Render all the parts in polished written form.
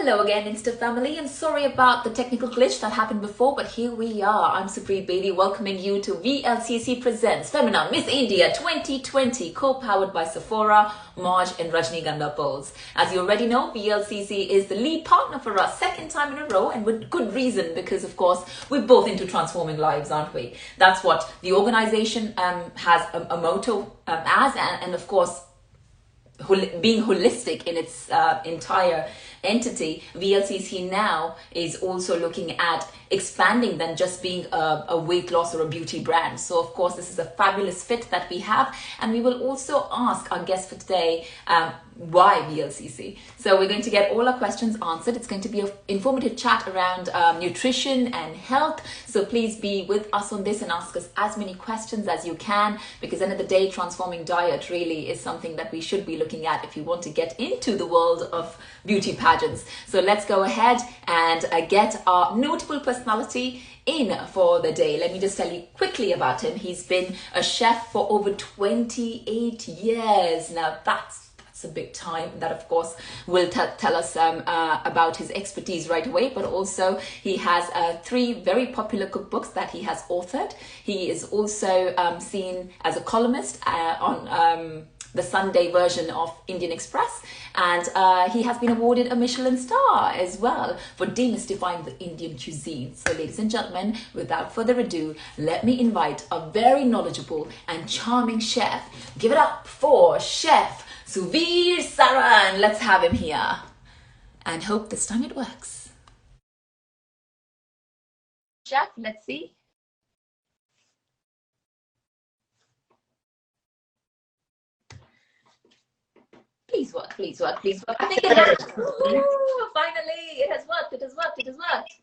Hello again, Insta family, and sorry about the technical glitch that happened before, but here we are. I'm Supreet Bedi, welcoming you to VLCC Presents Femina Miss India 2020, co-powered by Sephora, Marge and Rajnigandha Pearls. As you already know, VLCC is the lead partner for us, second time in a row, and with good reason, because of course, we're both into transforming lives, aren't we? That's what the organization has a motto and of course, being holistic in its entire entity. VLCC now is also looking at expanding than just being a weight loss or a beauty brand. So of course this is a fabulous fit that we have, and we will also ask our guest for today why VLCC. So we're going to get all our questions answered. It's going to be an informative chat around nutrition and health, so please be with us on this and ask us as many questions as you can, because at the end of the day, transforming diet really is something that we should be looking at if you want to get into the world of beauty pageants. So let's go ahead and get our notable personality in for the day. Let me just tell you quickly about him. He's been a chef for over 28 years. Now that's a big time. That of course will tell us about his expertise right away, but also he has 3 very popular cookbooks that he has authored. He is also seen as a columnist on the Sunday version of Indian Express, and he has been awarded a Michelin star as well for demystifying the Indian cuisine. So ladies and gentlemen, without further ado, let me invite a very knowledgeable and charming chef. Give it up for Chef Suvir Saran. Let's have him here and hope this time it works. Chef, let's see. Please work, please work, please work. I think it has. Ooh, finally, it has worked, it has worked, it has worked.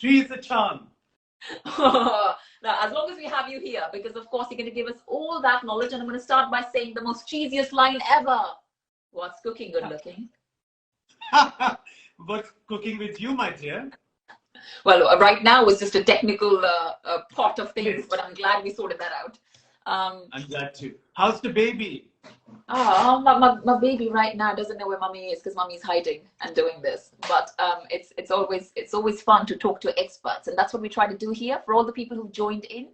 Three is the charm. Now, as long as we have you here, because of course you're going to give us all that knowledge, and I'm going to start by saying the most cheesiest line ever. What's cooking good looking? What's cooking with you, my dear? Well, right now it's just a technical pot of things, but I'm glad we sorted that out. I'm glad too. How's the baby? Oh, my baby right now doesn't know where mommy is because mommy's hiding and doing this. But it's always fun to talk to experts, and that's what we try to do here. For all the people who've joined in,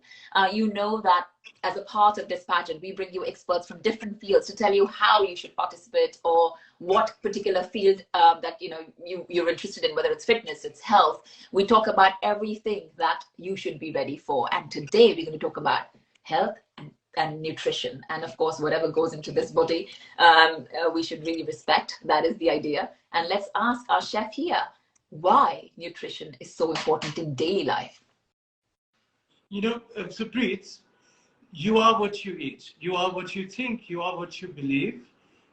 you know that as a part of this pageant, we bring you experts from different fields to tell you how you should participate or what particular field that you're interested in, whether it's fitness, it's health. We talk about everything that you should be ready for, and today we're going to talk about health and nutrition, and of course whatever goes into this body we should really respect. That is the idea. And let's ask our chef here why nutrition is so important in daily life. Supreet, you are what you eat, you are what you think, you are what you believe,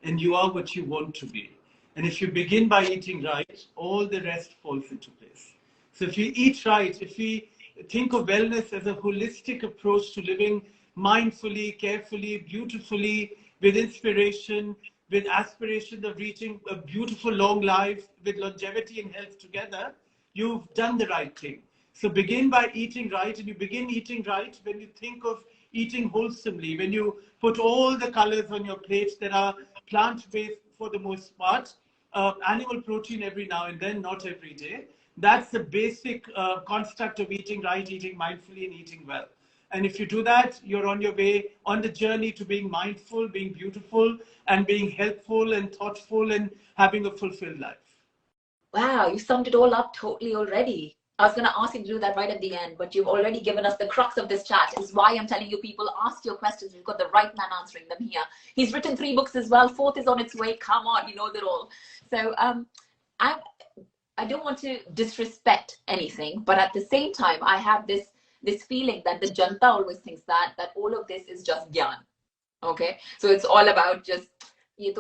and you are what you want to be. And if you begin by eating right, all the rest falls into place. So if you eat right, if we think of wellness as a holistic approach to living mindfully, carefully, beautifully, with inspiration, with aspirations of reaching a beautiful long life, with longevity and health together, you've done the right thing. So begin by eating right, and you begin eating right when you think of eating wholesomely, when you put all the colors on your plates that are plant-based for the most part, animal protein every now and then, not every day. That's the basic construct of eating right, eating mindfully, and eating well. And if you do that, you're on your way, on the journey to being mindful, being beautiful, and being helpful and thoughtful and having a fulfilled life. Wow, you summed it all up totally already. I was going to ask you to do that right at the end, but you've already given us the crux of this chat. Is why I'm telling you, people, ask your questions. We've got the right man answering them here. He's written 3 books as well. 4th is on its way. Come on, he knows it all. So I don't want to disrespect anything, but at the same time, I have this feeling that the janta always thinks that all of this is just gyan. Okay, so it's all about just ye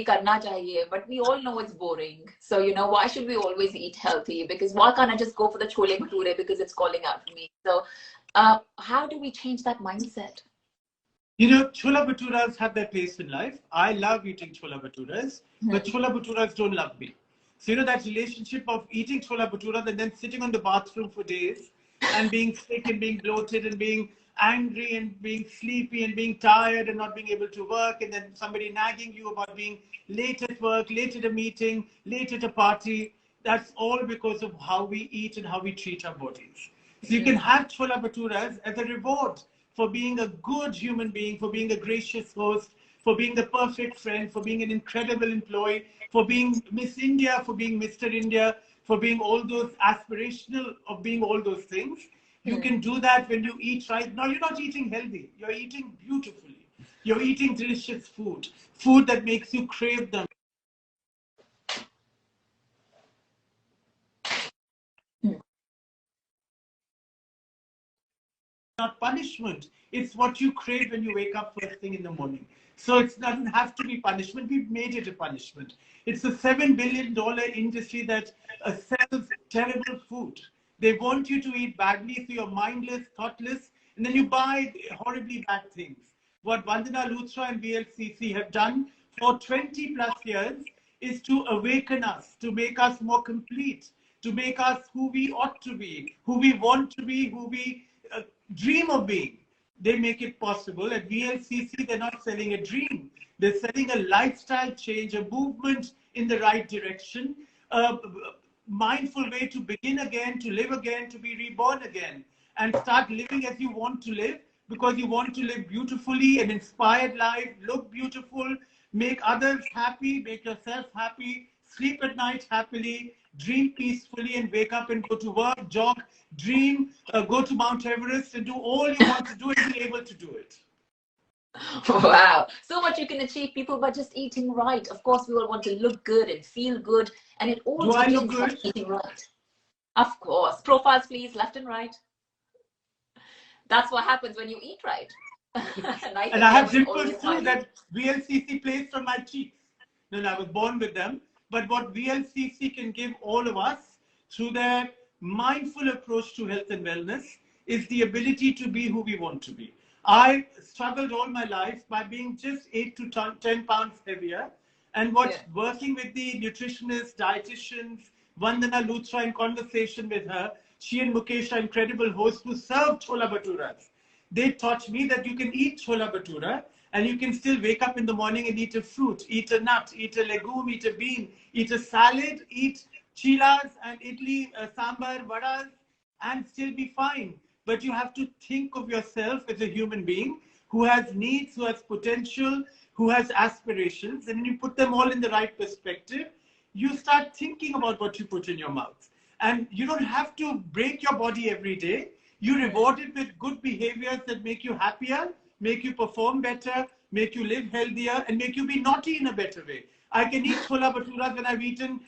karna chahiye, but we all know it's boring. So why should we always eat healthy? Because why can't I just go for the chole bhature because it's calling out for me? So how do we change that mindset? Chola bhaturas have their place in life. I love eating chola bhaturas, but chola bhaturas don't love me. So that relationship of eating chola bhaturas and then sitting on the bathroom for days and being sick and being bloated and being angry and being sleepy and being tired and not being able to work, and then somebody nagging you about being late at work, late at a meeting, late at a party. That's all because of how we eat and how we treat our bodies. So you can have chola bhaturas as a reward for being a good human being, for being a gracious host, for being the perfect friend, for being an incredible employee, for being Miss India, for being Mr. India, for being all those aspirational of being all those things. You can do that when you eat right. Now, you're not eating healthy. You're eating beautifully. You're eating delicious food, food that makes you crave them. Not punishment. It's what you crave when you wake up first thing in the morning. So it doesn't have to be punishment. We've made it a punishment. It's a $7 billion industry that sells terrible food. They want you to eat badly, so you're mindless, thoughtless, and then you buy horribly bad things. What Vandana Luthra and VLCC have done for 20 plus years is to awaken us, to make us more complete, to make us who we ought to be, who we want to be, who we dream of being. They make it possible. At VLCC, they're not selling a dream. They're selling a lifestyle change, a movement in the right direction, a mindful way to begin again, to live again, to be reborn again, and start living as you want to live, because you want to live beautifully, an inspired life, look beautiful, make others happy, make yourself happy, sleep at night happily, dream peacefully, and wake up and go to work, jog, dream, go to Mount Everest, and do all you want to do and be able to do it. Wow, so much you can achieve, people, by just eating right. Of course, we all want to look good and feel good, and it all Do I look begins by good? eating right. Of course. Profiles, please, left and right. That's what happens when you eat right. Nice And I have always dimples too smiling. that VLCC placed on my cheeks. No, I was born with them. But what VLCC can give all of us through their mindful approach to health and wellness is the ability to be who we want to be. I struggled all my life by being just 8 to 10 pounds heavier. And working with the nutritionists, dietitians, Vandana Luthra, in conversation with her, she and Mukesh are incredible hosts who serve chola bhaturas. They taught me that you can eat chola bhatura and you can still wake up in the morning and eat a fruit, eat a nut, eat a legume, eat a bean, eat a salad, eat chilas and idli, sambar, vadas, and still be fine. But you have to think of yourself as a human being who has needs, who has potential, who has aspirations. And when you put them all in the right perspective, you start thinking about what you put in your mouth. And you don't have to break your body every day. You reward it with good behaviors that make you happier, make you perform better, make you live healthier, and make you be naughty in a better way. I can eat chola bhaturas when I've eaten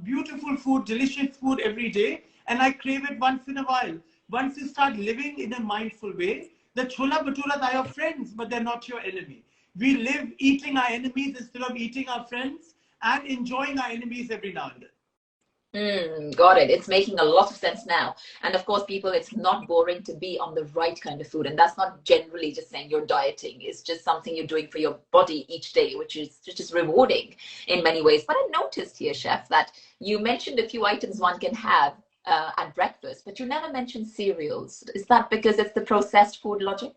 beautiful food, delicious food every day, and I crave it once in a while. Once you start living in a mindful way, the chola bhaturas are your friends, but they're not your enemy. We live eating our enemies instead of eating our friends and enjoying our enemies every now and then. Got it. It's making a lot of sense now. And of course, people, it's not boring to be on the right kind of food. And that's not generally just saying you're dieting. It's just something you're doing for your body each day, which is just rewarding in many ways. But I noticed here, Chef, that you mentioned a few items one can have at breakfast, but you never mentioned cereals. Is that because it's the processed food logic?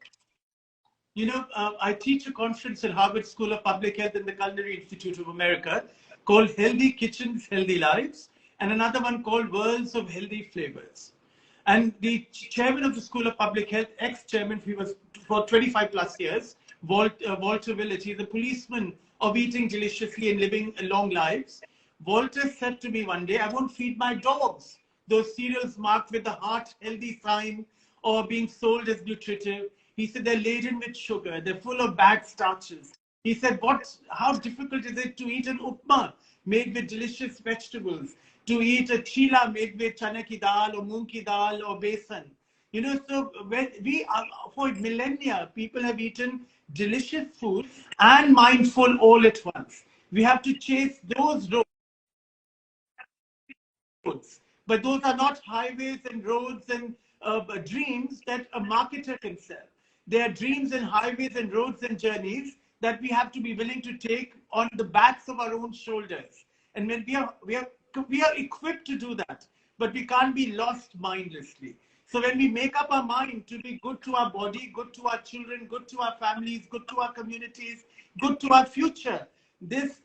You know, I teach a conference at Harvard School of Public Health and the Culinary Institute of America called Healthy Kitchens, Healthy Lives, and another one called Worlds of Healthy Flavors. And the chairman of the School of Public Health, ex-chairman, he was for 25 plus years, Walter Willett, he's a policeman of eating deliciously and living long lives. Walter said to me one day, I won't feed my dogs those cereals marked with the heart healthy sign or being sold as nutritive. He said they're laden with sugar, they're full of bad starches. He said, how difficult is it to eat an upma made with delicious vegetables, to eat a chila made with chana ki dal or moong ki dal or besan? You know, so when we are, for millennia, people have eaten delicious food and mindful all at once. We have to chase those roads, but those are not highways and roads and dreams that a marketer can sell. They are dreams and highways and roads and journeys that we have to be willing to take on the backs of our own shoulders. And when we are equipped to do that, but we can't be lost mindlessly. So when we make up our mind to be good to our body, good to our children, good to our families, good to our communities, good to our future, this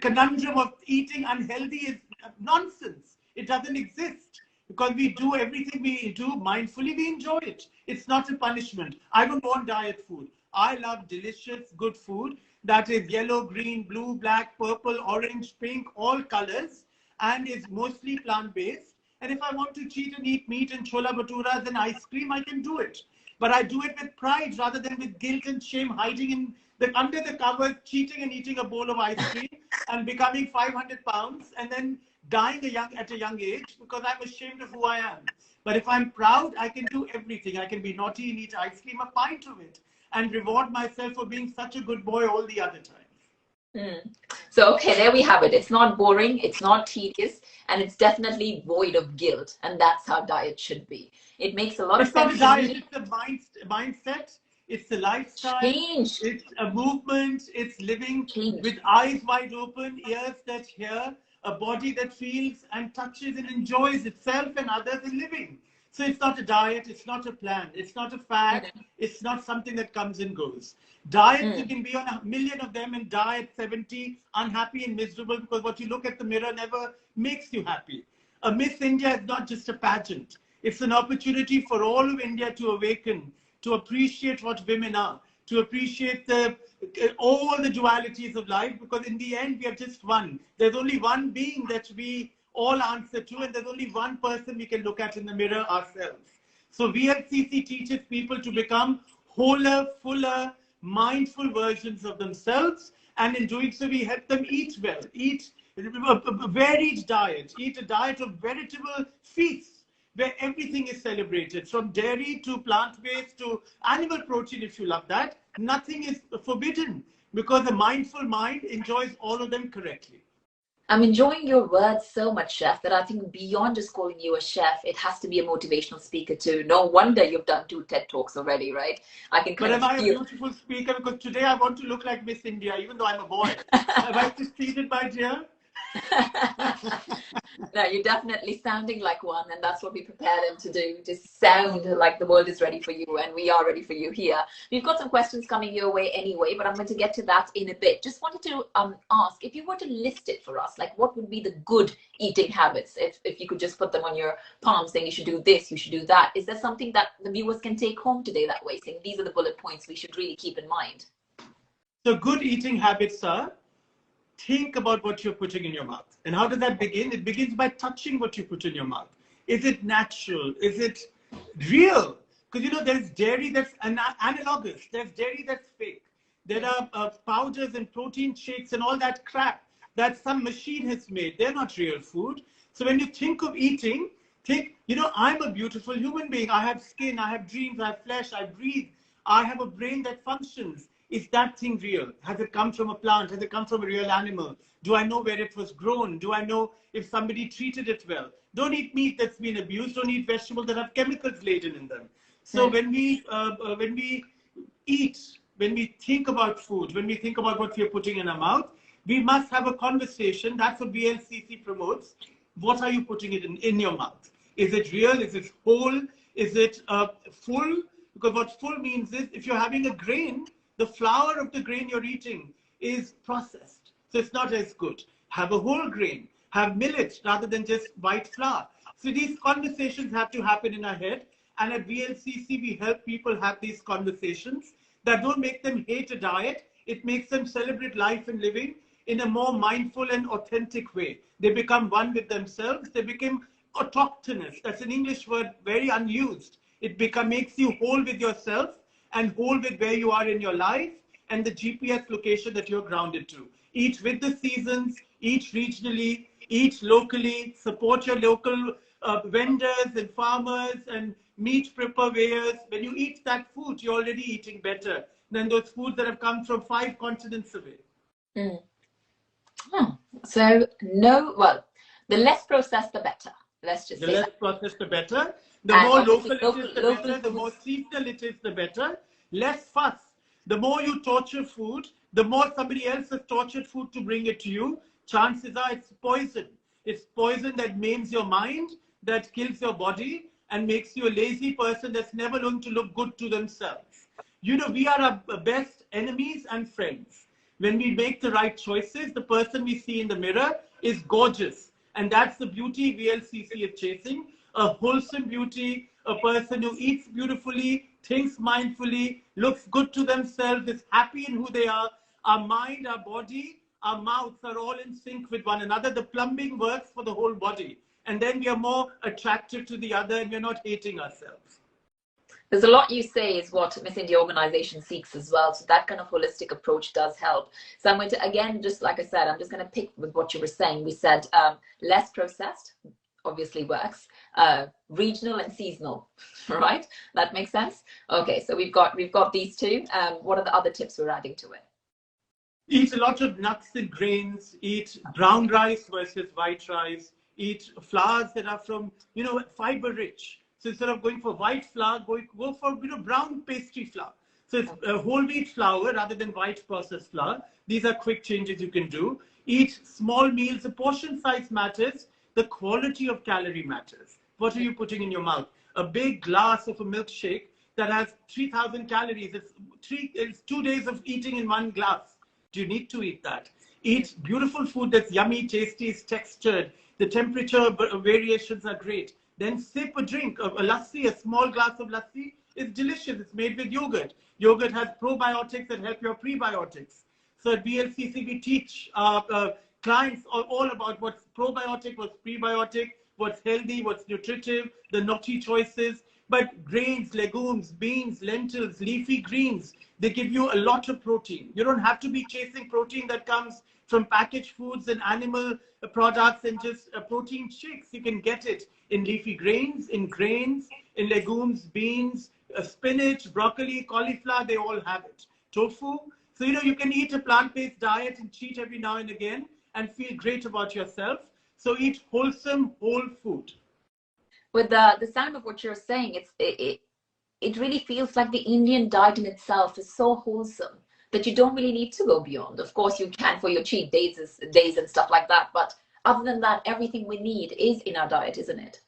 conundrum of eating unhealthy is nonsense. It doesn't exist because we do everything we do mindfully, we enjoy it. It's not a punishment. I don't want diet food. I love delicious, good food that is yellow, green, blue, black, purple, orange, pink, all colors, and is mostly plant-based. And if I want to cheat and eat meat and chola bhaturas and ice cream, I can do it. But I do it with pride rather than with guilt and shame, hiding in under the covers, cheating and eating a bowl of ice cream and becoming 500 pounds and then dying at a young age because I'm ashamed of who I am. But if I'm proud, I can do everything. I can be naughty and eat ice cream, a pint of it, and reward myself for being such a good boy all the other times. So, okay, there we have it. It's not boring, it's not tedious, and it's definitely void of guilt. And that's how diet should be. It makes a lot of sense. It's not a diet, it's a mindset, it's a lifestyle, Change. It's a movement, it's living Change. With eyes wide open, ears that hear, a body that feels and touches and enjoys itself and others in living. So it's not a diet, it's not a plan, it's not a fad, it's not something that comes and goes. Diets, you can be on 1 million of them and die at 70, unhappy and miserable because what you look at the mirror never makes you happy. A Miss India is not just a pageant. It's an opportunity for all of India to awaken, to appreciate what women are, to appreciate all the dualities of life, because in the end, we are just one. There's only one being that we all answer to, and there's only one person we can look at in the mirror, ourselves. So VLCC teaches people to become wholer, fuller, mindful versions of themselves, and in doing so, we help them eat well, eat a varied diet, eat a diet of veritable feasts, where everything is celebrated, from dairy to plant-based to animal protein, if you love that. Nothing is forbidden, because a mindful mind enjoys all of them correctly. I'm enjoying your words so much, Chef, that I think beyond just calling you a chef, it has to be a motivational speaker too. No wonder you've done 2 TED Talks already, right? I can But am I a beautiful speaker? Because today I want to look like Miss India, even though I'm a boy. Have I succeeded, my dear? No, you're definitely sounding like one, and that's what we prepare them to do. Just sound like the world is ready for you, and we are ready for you here. We've got some questions coming your way anyway, but I'm going to get to that in a bit. Just wanted to ask, if you were to list it for us, like what would be the good eating habits? If you could just put them on your palm, saying you should do this, you should do that. Is there something that the viewers can take home today that way, saying these are the bullet points we should really keep in mind? So good eating habits are: think about what you're putting in your mouth. And how does that begin? It begins by touching what you put in your mouth. Is it natural? Is it real? Because, you know, there's dairy that's analogous. There's dairy that's fake. There are powders and protein shakes and all that crap that some machine has made. They're not real food. So when you think of eating, think, you know, I'm a beautiful human being. I have skin, I have dreams, I have flesh, I breathe. I have a brain that functions. Is that thing real? Has it come from a plant? Has it come from a real animal? Do I know where it was grown? Do I know if somebody treated it well? Don't eat meat that's been abused. Don't eat vegetables that have chemicals laden in them. So when we eat, when we think about food, when we think about what we're putting in our mouth, we must have a conversation. That's what VLCC promotes. What are you putting it in your mouth? Is it real? Is it whole? Is it full? Because what full means is, if you're having a grain, the flour of the grain you're eating is processed. So it's not as good. Have a whole grain. Have millet rather than just white flour. So these conversations have to happen in our head. And at VLCC, we help people have these conversations that don't make them hate a diet. It makes them celebrate life and living in a more mindful and authentic way. They become one with themselves. They become autochthonous. That's an English word, very unused. It makes you whole with yourself and whole with where you are in your life and the GPS location that you're grounded to. Eat with the seasons, eat regionally, eat locally, support your local vendors and farmers and meat purveyors. When you eat that food, you're already eating better than those foods that have come from 5 continents away. So the less processed, the better. Let's just say the less processed, the better. The more local it is, the better. The more seasonal it is, the better. Less fuss. The more you torture food, the more somebody else has tortured food to bring it to you. Chances are it's poison. It's poison that maims your mind, that kills your body. and makes you a lazy person that's never going to look good to themselves. You know, we are our best enemies and friends. When we make the right choices, the person we see in the mirror is gorgeous. And that's the beauty VLCC is chasing, a wholesome beauty, a person who eats beautifully, thinks mindfully, looks good to themselves, is happy in who they are. Our mind, our body, our mouths are all in sync with one another. The plumbing works for the whole body. And then we are more attracted to the other and we're not hating ourselves. There's a lot you say is what Miss India organization seeks as well. So that kind of holistic approach does help. So I'm going to, again, just like I said, I'm just going to pick with what you were saying. We said less processed, obviously works, regional and seasonal, right? That makes sense. Okay, so we've got these two. What are the other tips we're adding to it? Eat a lot of nuts and grains, eat brown rice versus white rice, eat flours that are from, you know, fiber rich. So instead of going for white flour, go for, you know, brown pastry flour. So it's whole wheat flour rather than white processed flour. These are quick changes you can do. Eat small meals. The portion size matters. The quality of calorie matters. What are you putting in your mouth? A big glass of a milkshake that has 3,000 calories. It's 2 days of eating in one glass. Do you need to eat that? Eat beautiful food that's yummy, tasty, is textured. The temperature variations are great. Then sip a drink of a lassi, a small glass of lassi. It's delicious. It's made with yogurt. Yogurt has probiotics that help your prebiotics. So at VLCC, we teach our clients all about what's probiotic, what's prebiotic, what's healthy, what's nutritive, the naughty choices. But grains, legumes, beans, lentils, leafy greens, they give you a lot of protein. You don't have to be chasing protein that comes from packaged foods and animal products and just protein shakes. You can get it in leafy grains, in legumes, beans, spinach, broccoli, cauliflower, they all have it. Tofu. So, you know, you can eat a plant-based diet and cheat every now and again and feel great about yourself. So eat wholesome, whole food. With the sound of what you're saying, it really feels like the Indian diet in itself is so wholesome that you don't really need to go beyond. Of course, you can for your cheat days and stuff like that. But other than that, everything we need is in our diet, isn't it?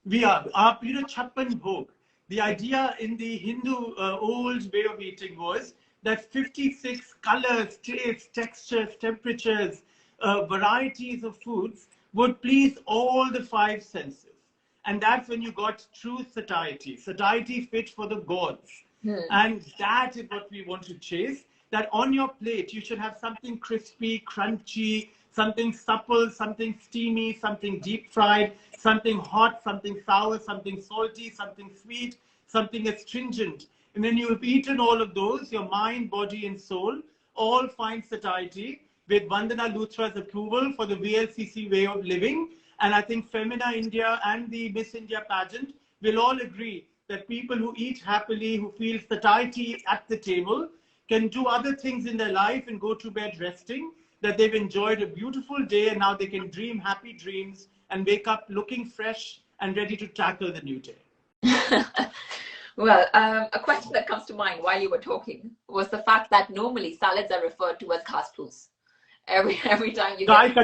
We are. You know, Chappan Bhog. The idea in the Hindu old way of eating was that 56 colors, tastes, textures, temperatures, varieties of foods would please all the five senses. And that's when you got true satiety. Satiety fit for the gods. And that is what we want to chase. That on your plate, you should have something crispy, crunchy, something supple, something steamy, something deep fried, something hot, something sour, something salty, something sweet, something astringent. And when you've eaten all of those, your mind, body, and soul all find satiety with Vandana Luthra's approval for the VLCC way of living. And I think Femina India and the Miss India pageant will all agree that people who eat happily, who feel satiety at the table, can do other things in their life and go to bed resting, that they've enjoyed a beautiful day and now they can dream happy dreams and wake up looking fresh and ready to tackle the new day. Well, a question that comes to mind while you were talking was the fact that normally salads are referred to as ghas phus. Every time you get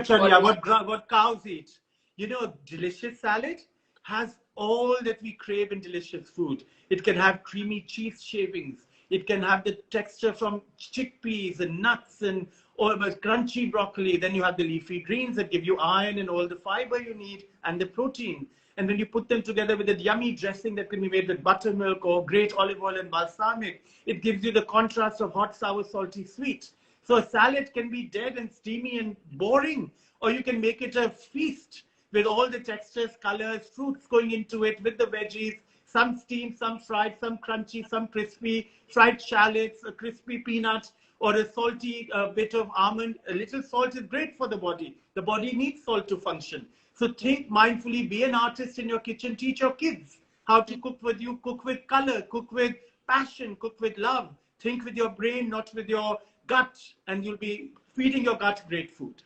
what cows eat. You know, delicious salad has all that we crave in delicious food. It can have creamy cheese shavings. It can have the texture from chickpeas and nuts and or crunchy broccoli. Then you have the leafy greens that give you iron and all the fiber you need and the protein. And when you put them together with a yummy dressing that can be made with buttermilk or great olive oil and balsamic, it gives you the contrast of hot, sour, salty, sweet. So a salad can be dead and steamy and boring, or you can make it a feast with all the textures, colors, fruits going into it, with the veggies, some steamed, some fried, some crunchy, some crispy, fried shallots, a crispy peanut, or a salty bit of almond. A little salt is great for the body. The body needs salt to function. So think mindfully, be an artist in your kitchen, teach your kids how to cook with you, cook with color, cook with passion, cook with love. Think with your brain, not with your gut, and you'll be feeding your gut great food.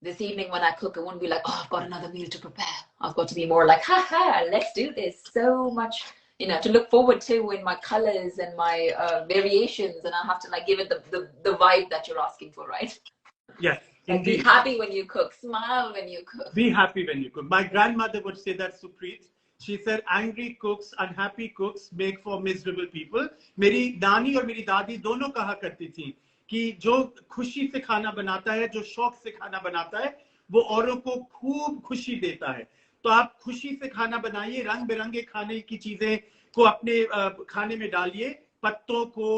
This evening when I cook, I won't be like, oh, I've got another meal to prepare. I've got to be more like, ha, let's do this. So much, you know, to look forward to in my colors and my variations. And I have to like give it the vibe that you're asking for, right? Yes. And be happy when you cook. Smile when you cook. Be happy when you cook. My grandmother would say that, Supreet. She said, angry cooks, unhappy cooks make for miserable people. मेरी नानी और मेरी दादी दोनों कहा करती थी कि जो खुशी से खाना बनाता है, जो शौक से खाना बनाता है, वो औरों को खूब खुशी देता है. तो आप खुशी से खाना बनाइए, रंग बिरंगे खाने की चीजें को अपने खाने में डालिए, पत्तों को,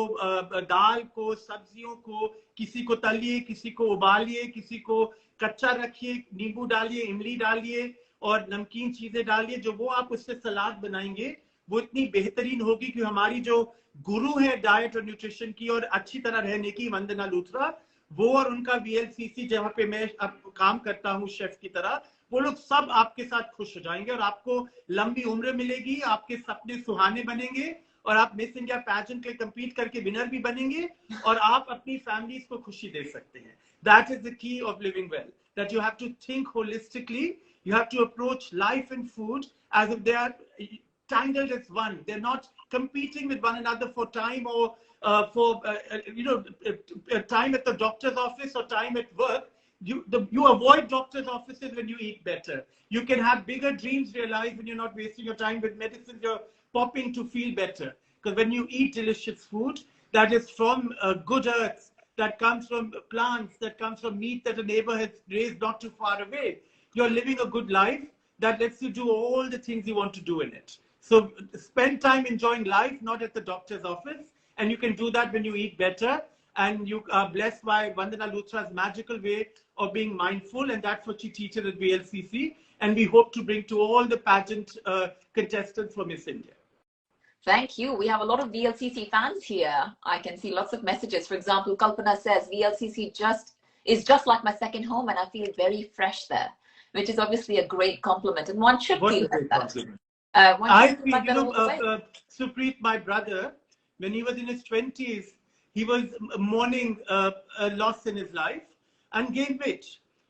दाल को, सब्जियों को, किसी को तलिए, किसी को उबालिए, किसी को कच्चा रखिए, नींबू डालिए, इमली डालिए और नमकीन चीजें डालिए. जो वो आप उससे सलाद बनाएंगे वो इतनी बेहतरीन होगी कि हमारी जो गुरु है डाइट और न्यूट्रिशन की और अच्छी तरह रहने की, वंदना लूथरा, वो और उनका VLCC जहां पे मैं अब काम करता हूँ शेफ की तरह, वो लोग सब आपके साथ खुश हो जाएंगे और आपको लंबी उम्र मिलेगी, आपके सपने सुहाने बनेंगे और आप मिस इंडिया पैजेंट के कम्पीट करके विनर भी बनेंगे और आप अपनी फैमिलीज को खुशी दे सकते हैं. That is the key of living well, that you have to think holistically. You have to approach life and food as if they are tangled as one. They're not competing with one another for time or time at the doctor's office or time at work. You avoid doctor's offices when you eat better. You can have bigger dreams realized when you're not wasting your time with medicines you're popping to feel better. Because when you eat delicious food that is from good earth, that comes from plants, that comes from meat that a neighbor has raised not too far away, you're living a good life that lets you do all the things you want to do in it. So spend time enjoying life, not at the doctor's office. And you can do that when you eat better. And you are blessed by Vandana Luthra's magical way of being mindful. And that's what she teaches at VLCC. And we hope to bring to all the pageant contestants for Miss India. Thank you. We have a lot of VLCC fans here. I can see lots of messages. For example, Kalpana says, VLCC is just like my second home and I feel very fresh there, which is obviously a great compliment. And one should feel like that. Supreet, my brother, when he was in his 20s, he was mourning a loss in his life and gained weight.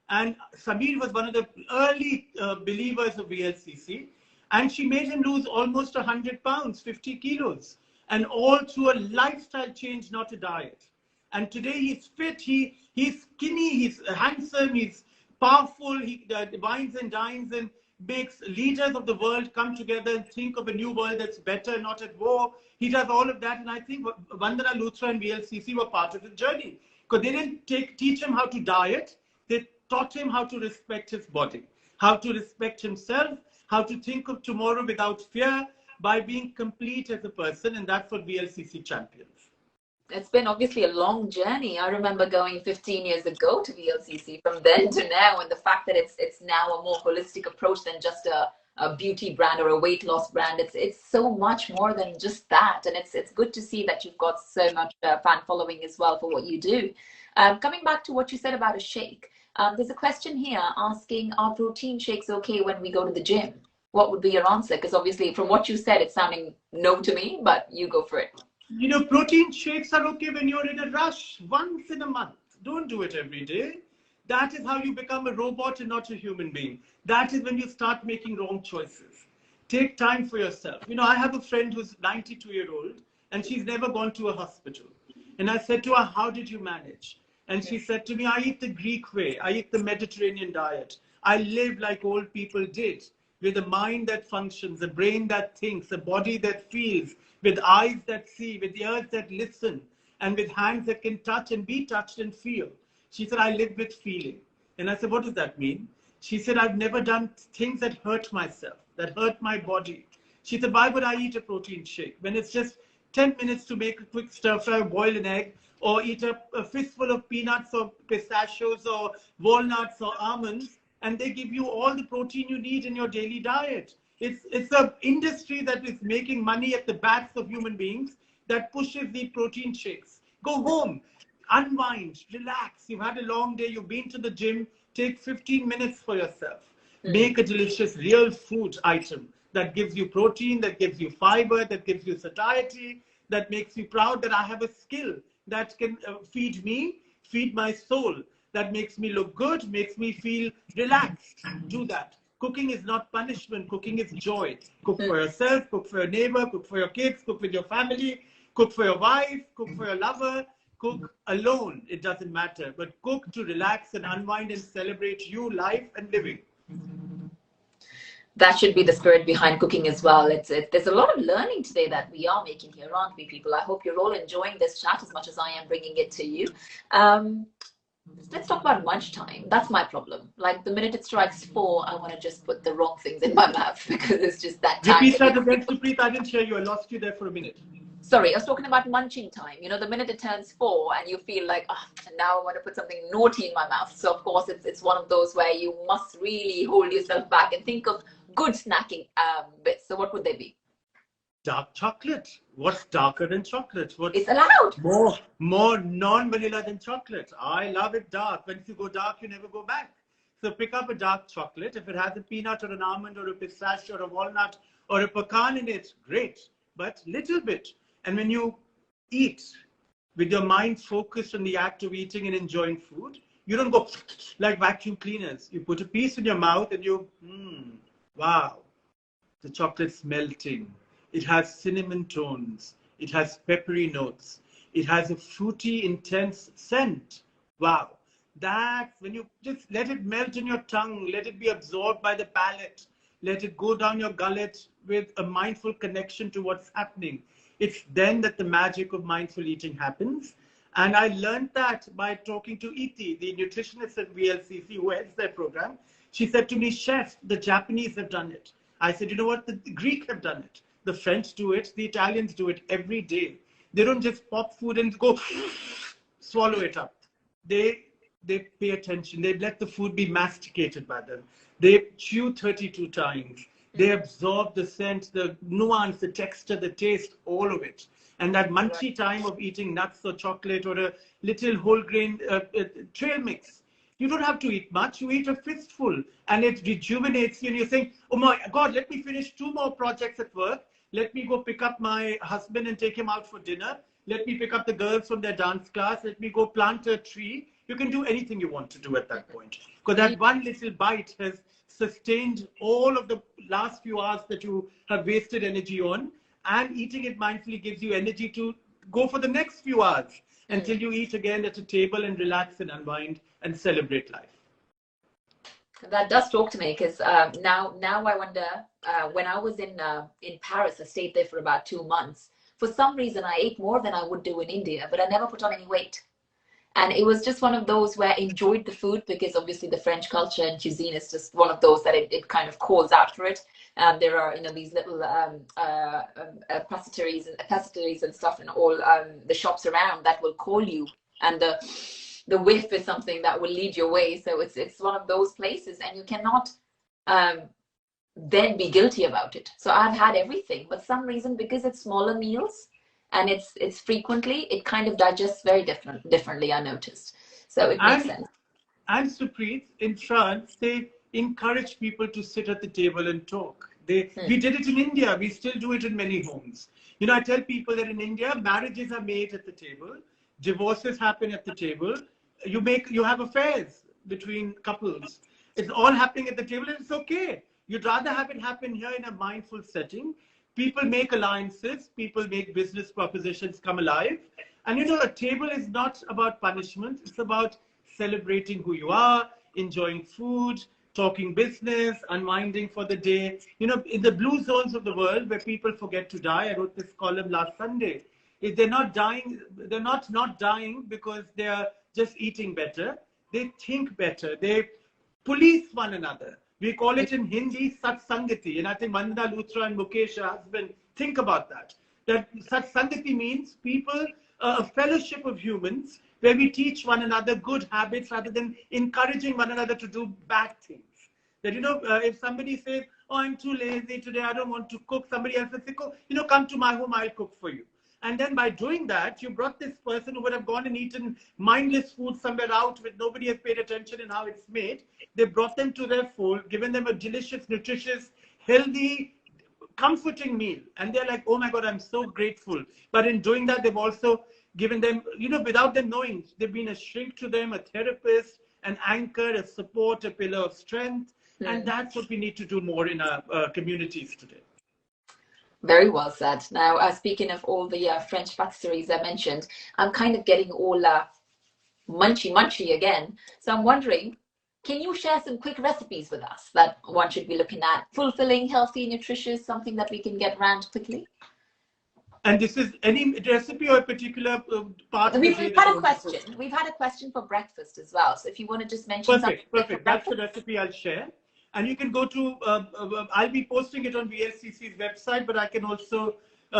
And Samir was one of the early believers of VLCC. And she made him lose almost 100 pounds, 50 kilos, and all through a lifestyle change, not a diet. And today he's fit, he's skinny, he's handsome, he's powerful, he wines and dines and makes leaders of the world come together and think of a new world that's better, not at war. He does all of that. And I think Vandana Luthra and VLCC were part of the journey. Because they didn't teach him how to diet, they taught him how to respect his body, how to respect himself, how to think of tomorrow without fear by being complete as a person. And that's what VLCC champions. It's been obviously a long journey. I remember going 15 years ago to VLCC from then to now. And the fact that it's now a more holistic approach than just a beauty brand or a weight loss brand. It's so much more than just that. And it's good to see that you've got so much fan following as well for what you do. Coming back to what you said about a shake. There's a question here asking, are protein shakes okay when we go to the gym? What would be your answer? Because obviously from what you said, it's sounding no to me, but you go for it. You know, protein shakes are okay when you're in a rush, once in a month. Don't do it every day. That is how you become a robot and not a human being. That is when you start making wrong choices. Take time for yourself. You know, I have a friend who's 92-year-old and she's never gone to a hospital. And I said to her, how did you manage? And she said to me, I eat the Greek way. I eat the Mediterranean diet. I live like old people did, with a mind that functions, a brain that thinks, a body that feels, with eyes that see, with ears that listen, and with hands that can touch and be touched and feel. She said, I live with feeling. And I said, what does that mean? She said, I've never done things that hurt myself, that hurt my body. She said, why would I eat a protein shake when it's just 10 minutes to make a quick stir fry, boil an egg, or eat a fistful of peanuts or pistachios or walnuts or almonds, and they give you all the protein you need in your daily diet. It's an industry that is making money at the backs of human beings that pushes the protein shakes. Go home, unwind, relax. You've had a long day, you've been to the gym, take 15 minutes for yourself. Make a delicious real food item that gives you protein, that gives you fiber, that gives you satiety, that makes you proud that I have a skill that can feed me, feed my soul, that makes me look good, makes me feel relaxed. Do that. Cooking is not punishment. Cooking is joy. Cook for yourself, cook for your neighbor, cook for your kids, cook with your family, cook for your wife, cook for your lover, cook alone. It doesn't matter. But cook to relax and unwind and celebrate you, life and living. That should be the spirit behind cooking as well. There's a lot of learning today that we are making here, aren't we, people? I hope you're all enjoying this chat as much as I am bringing it to you. Um, let's talk about lunchtime. That's my problem. Like the minute it strikes 4, I want to just put the wrong things in my mouth because it's just that time. Repeat that again, Supreet. I didn't hear you. I lost you there for a minute. Sorry, I was talking about munching time. You know, the minute it turns 4 and you feel like, oh, now I want to put something naughty in my mouth. So, of course, it's one of those where you must really hold yourself back and think of good snacking bits. So what would they be? Dark chocolate. What's darker than chocolate? What's it's allowed. More non-vanilla than chocolate. I love it dark. Once you go dark, you never go back. So pick up a dark chocolate. If it has a peanut or an almond or a pistachio or a walnut or a pecan in it, great. But little bit. And when you eat with your mind focused on the act of eating and enjoying food, you don't go like vacuum cleaners. You put a piece in your mouth and you, wow, the chocolate's melting. It has cinnamon tones. It has peppery notes. It has a fruity, intense scent. Wow. That's when you just let it melt in your tongue, let it be absorbed by the palate, let it go down your gullet with a mindful connection to what's happening. It's then that the magic of mindful eating happens. And I learned that by talking to Iti, the nutritionist at VLCC who heads their program. She said to me, Chef, the Japanese have done it. I said, you know what? The Greek have done it. The French do it. The Italians do it every day. They don't just pop food and go swallow it up. They pay attention. They let the food be masticated by them. They chew 32 times. They absorb the scent, the nuance, the texture, the taste, all of it. And that munchy time of eating nuts or chocolate or a little whole grain trail mix. You don't have to eat much. You eat a fistful and it rejuvenates you. And you're saying, oh my God, let me finish 2 more projects at work. Let me go pick up my husband and take him out for dinner. Let me pick up the girls from their dance class. Let me go plant a tree. You can do anything you want to do at that point. Because that one little bite has sustained all of the last few hours that you have wasted energy on. And eating it mindfully gives you energy to go for the next few hours until you eat again at a table and relax and unwind and celebrate life. That does talk to me because now I wonder, when I was in Paris, I stayed there for about 2 months. For some reason, I ate more than I would do in India, but I never put on any weight. And it was just one of those where I enjoyed the food because obviously the French culture and cuisine is just one of those that it kind of calls out for it. There are, you know, these little pastisseries and stuff in all the shops around that will call you, and the whiff is something that will lead your way. So it's one of those places, and you cannot then be guilty about it. So I've had everything, but some reason, because it's smaller meals and it's frequently, it kind of digests very differently, I noticed. So it makes sense. And Supreet, in France, they encourage people to sit at the table and talk. We did it in India. We still do it in many homes. You know, I tell people that in India, marriages are made at the table. Divorces happen at the table. You have affairs between couples. It's all happening at the table, and it's okay. You'd rather have it happen here in a mindful setting. People make alliances. People make business propositions come alive. And you know, a table is not about punishment. It's about celebrating who you are, enjoying food, talking business, unwinding for the day. You know, in the blue zones of the world where people forget to die, I wrote this column last Sunday. If they're not dying, they're not dying because they are just eating better. They think better. They police one another. We call it in Hindi Satsangati. And I think Vandana Luthra and Mukesh, her husband, think about that. That Satsangati means people, a fellowship of humans where we teach one another good habits rather than encouraging one another to do bad things. That, you know, if somebody says, oh, I'm too lazy today, I don't want to cook, somebody else will say, oh, you know, come to my home, I'll cook for you. And then by doing that, you brought this person who would have gone and eaten mindless food somewhere out with nobody has paid attention in how it's made. They brought them to their fold, given them a delicious, nutritious, healthy, comforting meal. And they're like, oh my God, I'm so grateful. But in doing that, they've also given them, you know, without them knowing, they've been a shrink to them, a therapist, an anchor, a support, a pillar of strength. And that's what we need to do more in our communities today. Very well said. Now, speaking of all the French patisseries I mentioned, I'm kind of getting all munchy again. So I'm wondering, Can you share some quick recipes with us that one should be looking at? Fulfilling, healthy, nutritious, something that we can get around quickly? And this is any recipe or a particular part of the We've day had that a question. We've had a question for breakfast as well. So if you want to just mention something. Perfect. That's the recipe I'll share. And you can go to, I'll be posting it on VLCC's website, but I can also,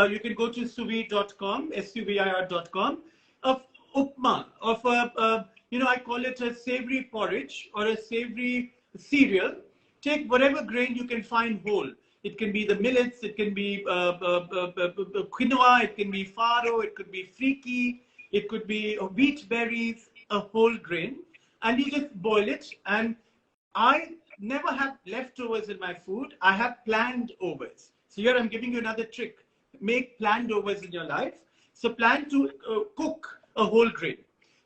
you can go to suvir.com, suvir.com, of upma, of I call it a savory porridge or a savory cereal. Take whatever grain you can find whole. It can be the millets, it can be quinoa, it can be farro, it could be freaky, it could be wheat berries, a whole grain. And you just boil it. And I never have leftovers in my food. I have planned overs. So here I'm giving you another trick. Make planned overs in your life. So plan to cook a whole grain.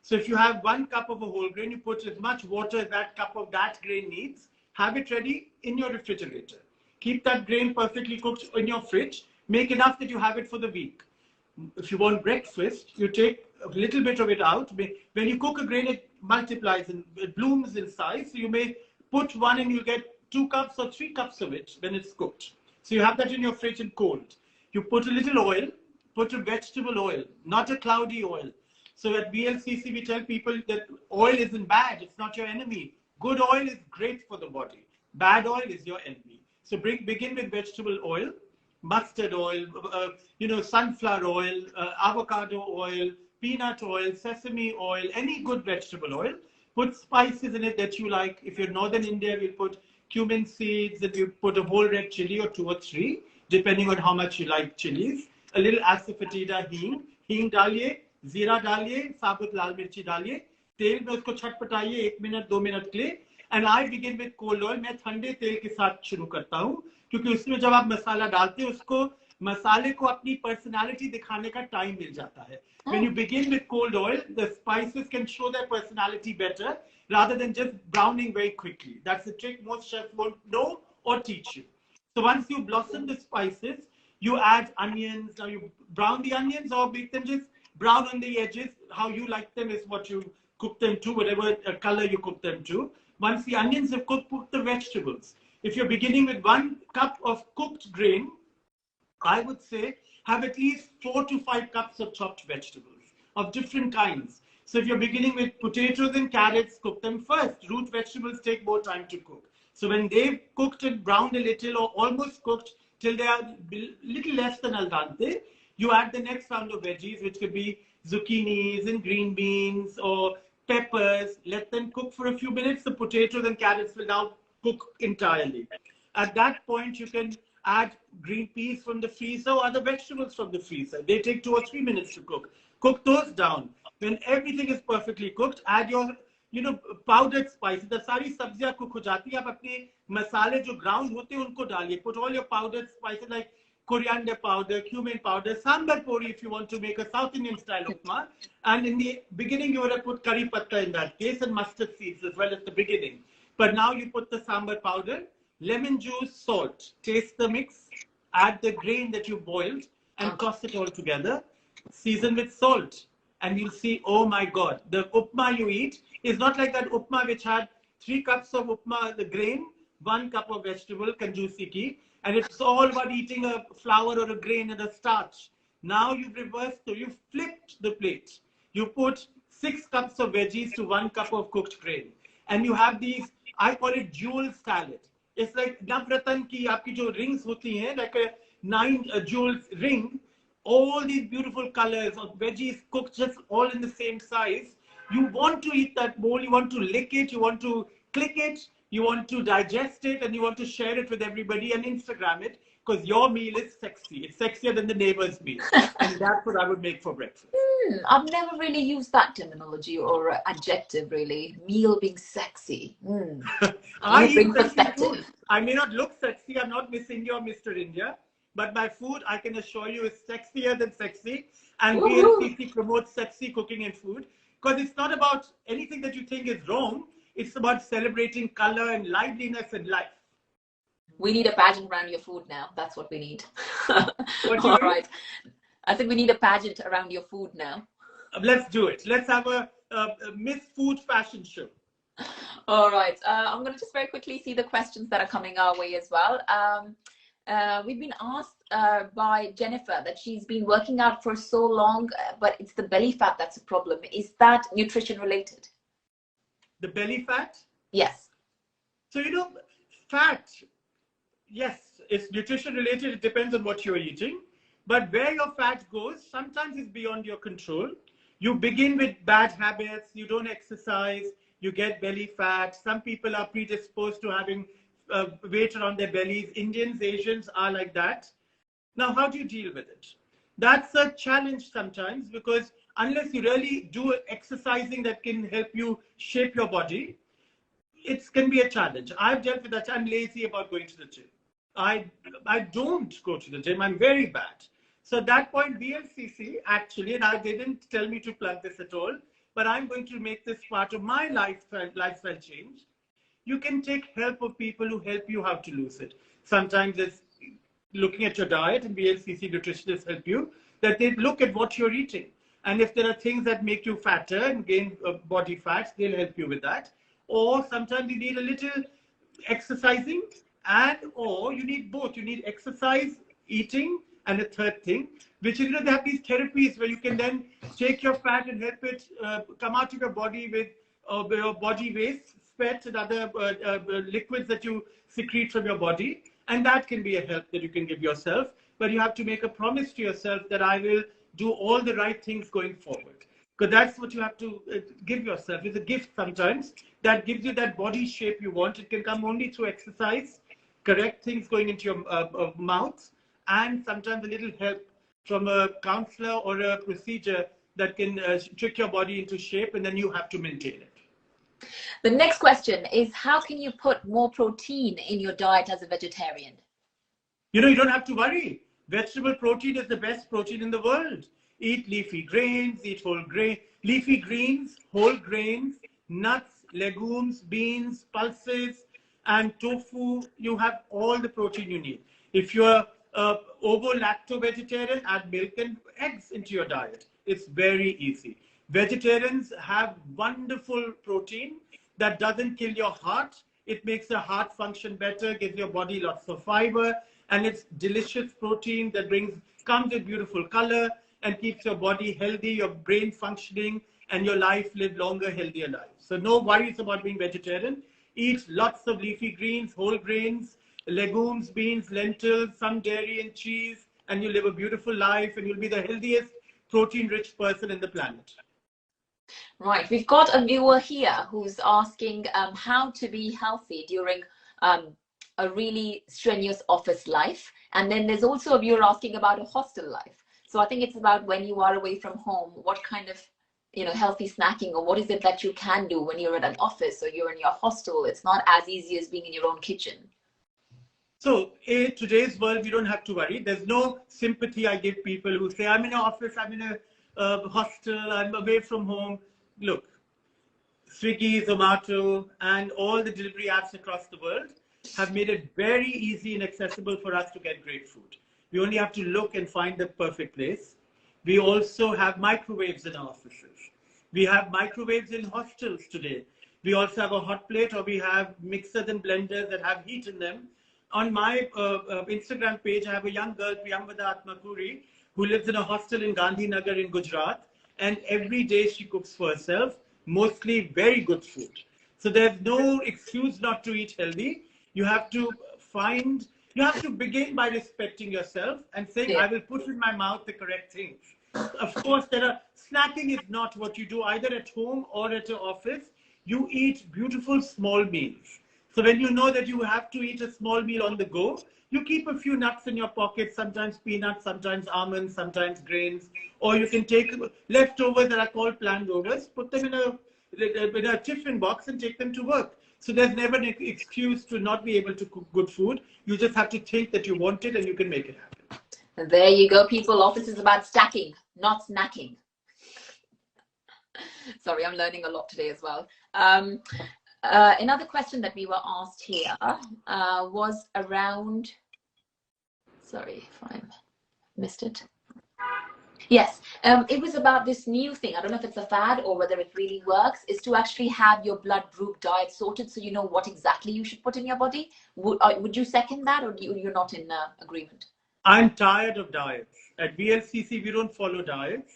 So if you have 1 cup of a whole grain, you put as much water as that cup of that grain needs. Have it ready in your refrigerator. Keep that grain perfectly cooked in your fridge. Make enough that you have it for the week. If you want breakfast, you take a little bit of it out. When you cook a grain, it multiplies and it blooms in size. So you may put one and you get 2 cups or 3 cups of it when it's cooked. So you have that in your fridge and cold. You put a little oil, put a vegetable oil, not a cloudy oil. So at VLCC, we tell people that oil isn't bad. It's not your enemy. Good oil is great for the body. Bad oil is your enemy. So begin with vegetable oil, mustard oil, sunflower oil, avocado oil, peanut oil, sesame oil, any good vegetable oil. Put spices in it that you like. If you're Northern India, we'll put cumin seeds, and you put a whole red chili or 2 or 3, depending on how much you like chilies. A little asafoetida हींग डालिए, जीरा डालिए, साबुत लाल मिर्ची डालिए, तेल में उसको छटपटाइए 1 मिनट 2 मिनट के लिए. And I begin with cold oil. मैं ठंडे तेल के साथ शुरू करता हूँ, क्योंकि उसमें जब आप मसाला डालते हैं, उसको मसाले को अपनी पर्सनालिटी दिखाने का टाइम मिल जाता है. When you begin with cold oil, the spices can show their personality better rather than just browning very quickly. That's the trick most chefs won't know or teach you. So once you blossom the spices, you add onions. Now you brown the onions or make them just brown on the edges. How you like them is what you cook them to, whatever color you cook them to. Once the onions have cooked, put the vegetables. If you're beginning with 1 cup of cooked grain, I would say have at least 4 to 5 cups of chopped vegetables of different kinds. So if you're beginning with potatoes and carrots, cook them first. Root vegetables take more time to cook. So when they've cooked and browned a little or almost cooked till they are a little less than al dente, you add the next round of veggies, which could be zucchinis and green beans or peppers. Let them cook for a few minutes. The potatoes and carrots will now cook entirely. At that point, you can add green peas from the freezer or other vegetables from the freezer. They take 2 or 3 minutes to cook. Cook those down. When everything is perfectly cooked, add your powdered spices. The सारी सब्जियां cook हो जाती है. आप अपने मसाले जो ground होते हैं उनको डालिए. Put all your powdered spices like coriander powder, cumin powder, sambar pori if you want to make a South Indian style upma. And in the beginning, you would have put curry patta in that case and mustard seeds as well at the beginning. But now you put the sambar powder, lemon juice, salt. Taste the mix, add the grain that you boiled and toss it all together. Season with salt. And you'll see, oh my God, the upma you eat is not like that upma which had 3 cups of upma, the grain, 1 cup of vegetable, kanjusi ki, and it's all about eating a flour or a grain and a starch. Now you've reversed, so you've flipped the plate. You put 6 cups of veggies to 1 cup of cooked grain. And you have these, I call it jewel salad. It's like Navratan ki aapki jo rings hoti hain, like a 9 jewels ring. All these beautiful colors of veggies cooked just all in the same size. You want to eat that bowl, you want to lick it, you want to click it, you want to digest it, and you want to share it with everybody and Instagram it, because your meal is sexy. It's sexier than the neighbor's meal. And that's what I would make for breakfast. I've never really used that terminology or adjective, really. Meal being sexy. I eat perspective. I may not look sexy. I'm not Miss India or Mr. India. But my food, I can assure you, is sexier than sexy. And VLCC promotes sexy cooking and food. Because it's not about anything that you think is wrong. It's about celebrating color and liveliness and life. We need a pageant around your food now. That's what we need. All right. I think we need a pageant around your food now. Let's do it. Let's have a Miss Food fashion show. All right. I'm going to just very quickly see the questions that are coming our way as well. We've been asked by Jennifer that she's been working out for so long, but it's the belly fat that's a problem. Is that nutrition related? The belly fat? Yes. So, fat, yes, it's nutrition related. It depends on what you're eating. But where your fat goes, sometimes it's beyond your control. You begin with bad habits, you don't exercise, you get belly fat. Some people are predisposed to having weight around their bellies. Indians, Asians are like that. Now, how do you deal with it? That's a challenge sometimes, because unless you really do exercising that can help you shape your body, it can be a challenge. I've dealt with that. I'm lazy about going to the gym. I don't go to the gym. I'm very bad. So at that point, VLCC actually, and they didn't tell me to plug this at all, but I'm going to make this part of my lifestyle change. You can take help of people who help you how to lose it. Sometimes it's looking at your diet, and VLCC nutritionists help you, that they look at what you're eating. And if there are things that make you fatter and gain body fat, they'll help you with that. Or sometimes you need a little exercising, or you need both. You need exercise, eating, and a third thing, which is, they have these therapies where you can then take your fat and help it come out of your body with your body waste, sweat, and other liquids that you secrete from your body. And that can be a help that you can give yourself. But you have to make a promise to yourself that I will do all the right things going forward. Because that's what you have to give yourself. It's a gift sometimes that gives you that body shape you want. It can come only through exercise, correct things going into your mouth, and sometimes a little help from a counselor or a procedure that can trick your body into shape, and then you have to maintain it. The next question is, how can you put more protein in your diet as a vegetarian? You don't have to worry. Vegetable protein is the best protein in the world. Eat leafy grains, eat leafy greens, whole grains, nuts, legumes, beans, pulses, and tofu. You have all the protein you need. If you're ovo-lacto-vegetarian, add milk and eggs into your diet. It's very easy. Vegetarians have wonderful protein that doesn't kill your heart. It makes your heart function better, gives your body lots of fiber, and it's delicious protein that comes with beautiful color and keeps your body healthy, your brain functioning, and your life live longer, healthier lives. So no worries about being vegetarian. Eat lots of leafy greens, whole grains, legumes, beans, lentils, some dairy and cheese, and you live a beautiful life, and you'll be the healthiest protein-rich person in the planet. Right, we've got a viewer here who's asking how to be healthy during a really strenuous office life. And then there's also a viewer asking about a hostel life. So I think it's about when you are away from home, what kind of healthy snacking, or what is it that you can do when you're at an office or you're in your hostel? It's not as easy as being in your own kitchen. So in today's world, you don't have to worry. There's no sympathy I give people who say, I'm in an office, I'm in a hostel, I'm away from home. Look, Swiggy, Zomato, and all the delivery apps across the world have made it very easy and accessible for us to get great food. We only have to look and find the perfect place. We also have microwaves in our offices. We have microwaves in hostels today. We also have a hot plate, or we have mixers and blenders that have heat in them. On my Instagram page, I have a young girl, Priyamvada Atmakuri, who lives in a hostel in Gandhinagar in Gujarat. And every day she cooks for herself, mostly very good food. So there's no excuse not to eat healthy. You have to begin by respecting yourself and saying, I will put in my mouth the correct things. Of course, snacking is not what you do either at home or at your office. You eat beautiful small meals. So when you know that you have to eat a small meal on the go, you keep a few nuts in your pocket, sometimes peanuts, sometimes almonds, sometimes grains, or you can take leftovers that are called planned overs, put them in a tiffin box and take them to work. So there's never an excuse to not be able to cook good food. You just have to think that you want it and you can make it happen. And there you go, people. Office is about stacking, not snacking. Sorry, I'm learning a lot today as well. Another question that we were asked here was around, sorry if I missed it. Yes, it was about this new thing. I don't know if it's a fad or whether it really works, is to actually have your blood group diet sorted so you know what exactly you should put in your body. Would you second that, or you're not in agreement? I'm tired of diets. At VLCC, we don't follow diets.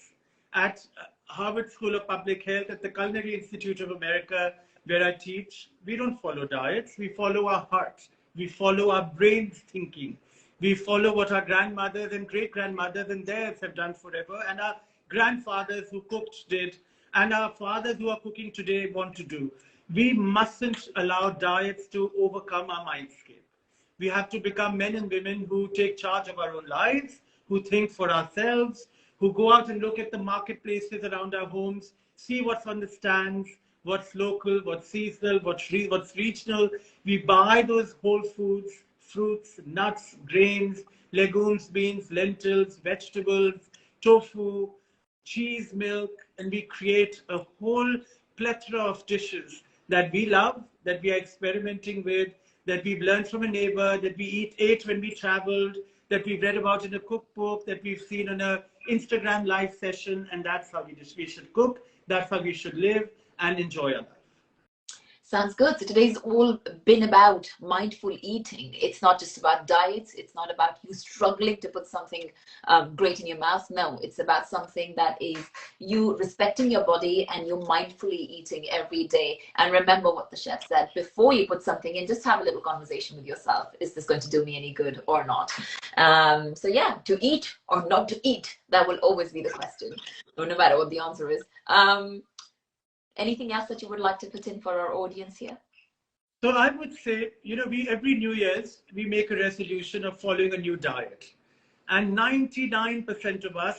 At Harvard School of Public Health, at the Culinary Institute of America, where I teach, we don't follow diets. We follow our heart. We follow our brain's thinking. We follow what our grandmothers and great grandmothers and theirs have done forever, and our grandfathers who cooked did, and our fathers who are cooking today want to do. We mustn't allow diets to overcome our mindscape. We have to become men and women who take charge of our own lives, who think for ourselves, who go out and look at the marketplaces around our homes, see what's on the stands, what's local, what's seasonal, what's regional. We buy those whole foods, fruits, nuts, grains, legumes, beans, lentils, vegetables, tofu, cheese, milk, and we create a whole plethora of dishes that we love, that we are experimenting with, that we've learned from a neighbor, that we ate when we traveled, that we've read about in a cookbook, that we've seen on a Instagram live session, and that's how we should cook, that's how we should live and enjoy our life. Sounds good. So today's all been about mindful eating. It's not just about diets. It's not about you struggling to put something great in your mouth. No, it's about something that is you respecting your body and you mindfully eating every day. And remember what the chef said, before you put something in, just have a little conversation with yourself. Is this going to do me any good or not? So yeah, to eat or not to eat, that will always be the question, no matter what the answer is. Anything else that you would like to put in for our audience here? So I would say, we every New Year's, we make a resolution of following a new diet. And 99% of us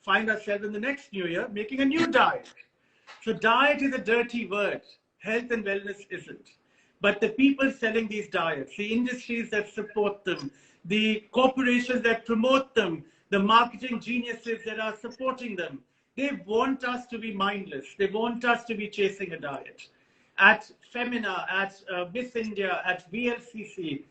find ourselves in the next New Year making a new diet. So diet is a dirty word. Health and wellness isn't. But the people selling these diets, the industries that support them, the corporations that promote them, the marketing geniuses that are supporting them, they want us to be mindless. They want us to be chasing a diet. At Femina, at Miss India, at VLCC,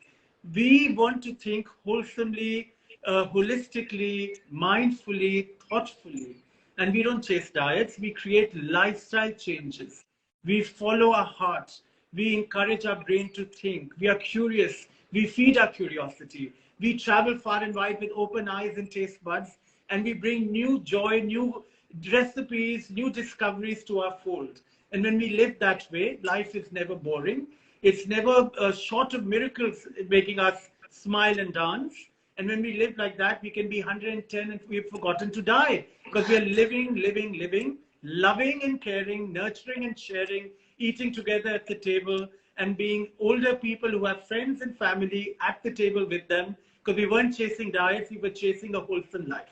we want to think wholesomely, holistically, mindfully, thoughtfully. And we don't chase diets. We create lifestyle changes. We follow our heart. We encourage our brain to think. We are curious. We feed our curiosity. We travel far and wide with open eyes and taste buds. And we bring new joy, new recipes, new discoveries to our fold. And when we live that way, life is never boring. It's never short of miracles making us smile and dance. And when we live like that, we can be 110 and we've forgotten to die, because we are living, loving and caring, nurturing and sharing, eating together at the table, and being older people who have friends and family at the table with them, because we weren't chasing diets, we were chasing a wholesome life.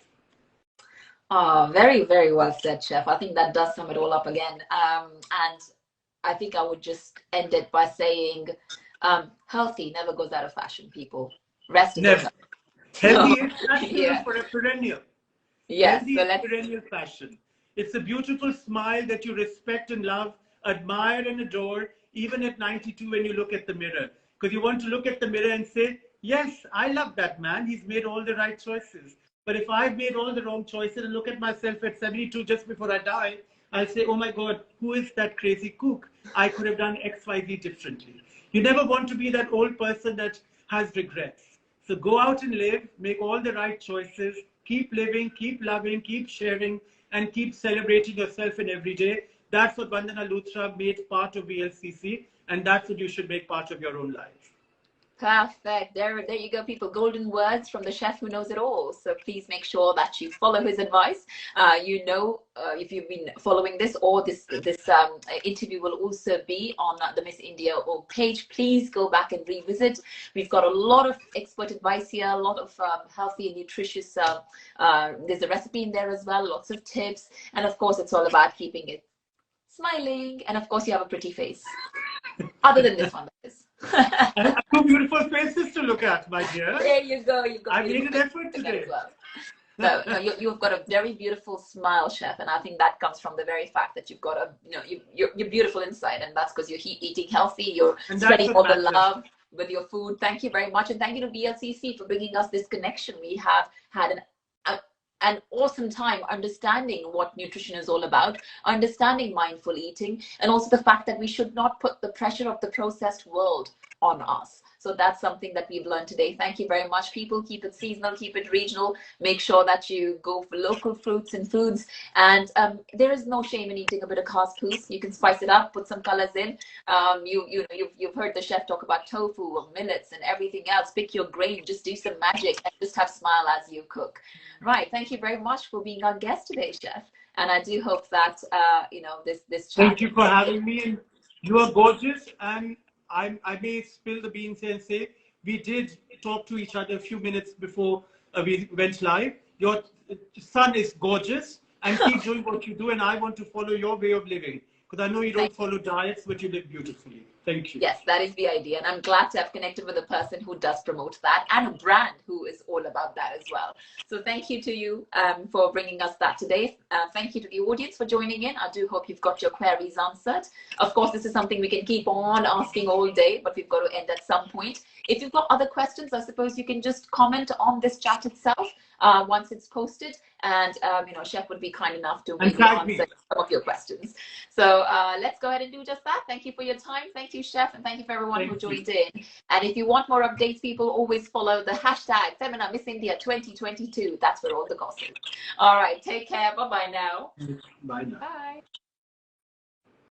Oh, very, very well said, Chef. I think that does sum it all up again. And I think I would just end it by saying, healthy never goes out of fashion, people. Rest never. Healthy is yeah. for a perennial. Yes, Healthy is perennial fashion. It's a beautiful smile that you respect and love, admire and adore, even at 92 when you look at the mirror. Because you want to look at the mirror and say, yes, I love that man. He's made all the right choices. But if I've made all the wrong choices and look at myself at 72 just before I die, I'll say, oh my God, who is that crazy cook? I could have done X, Y, Z differently. You never want to be that old person that has regrets. So go out and live, make all the right choices, keep living, keep loving, keep sharing, and keep celebrating yourself in every day. That's what Vandana Luthra made part of VLCC, and that's what you should make part of your own life. Perfect. There you go, people. Golden words from the chef who knows it all. So please make sure that you follow his advice. If you've been following this, or this interview will also be on the Miss India org page. Please go back and revisit. We've got a lot of expert advice here, a lot of healthy and nutritious. There's a recipe in there as well, lots of tips, and of course, it's all about keeping it smiling. And of course, you have a pretty face. Other than this one, that is. And two beautiful faces to look at, my dear. There you go. I made an effort today. No, you've got a very beautiful smile, Chef, and I think that comes from the very fact that you've got you're beautiful inside, and that's because you're eating healthy. You're spreading all the love with your food. Thank you very much, and thank you to VLCC for bringing us this connection. We have had an awesome time understanding what nutrition is all about, understanding mindful eating, and also the fact that we should not put the pressure of the processed world on us. So that's something that we've learned today. Thank you very much, people. Keep it seasonal, keep it regional. Make sure that you go for local fruits and foods. And there is no shame in eating a bit of couscous. You can spice it up, put some colors in. You've heard the chef talk about tofu or millets and everything else. Pick your grain, just do some magic, and just have smile as you cook. Right. Thank you very much for being our guest today, chef. And I do hope that this chat. Thank you for having me. And you are gorgeous. And I may spill the beans and say we did talk to each other a few minutes before we went live. Your son is gorgeous, and keep doing what you do. And I want to follow your way of living, because I know you don't follow diets, but you live beautifully. Thank you. Yes, that is the idea. And I'm glad to have connected with a person who does promote that, and a brand who is all about that as well. So thank you to you for bringing us that today. Thank you to the audience for joining in. I do hope you've got your queries answered. Of course, this is something we can keep on asking all day, but we've got to end at some point. If you've got other questions, I suppose you can just comment on this chat itself once it's posted. And, Chef would be kind enough to maybe answer some of your questions. So let's go ahead and do just that. Thank you for your time. Thank you, Chef. And thank you for everyone who joined in. And if you want more updates, people, always follow the hashtag Femina Miss India 2022. That's where all the gossip. All right. Take care. Bye-bye now. Bye now. Bye.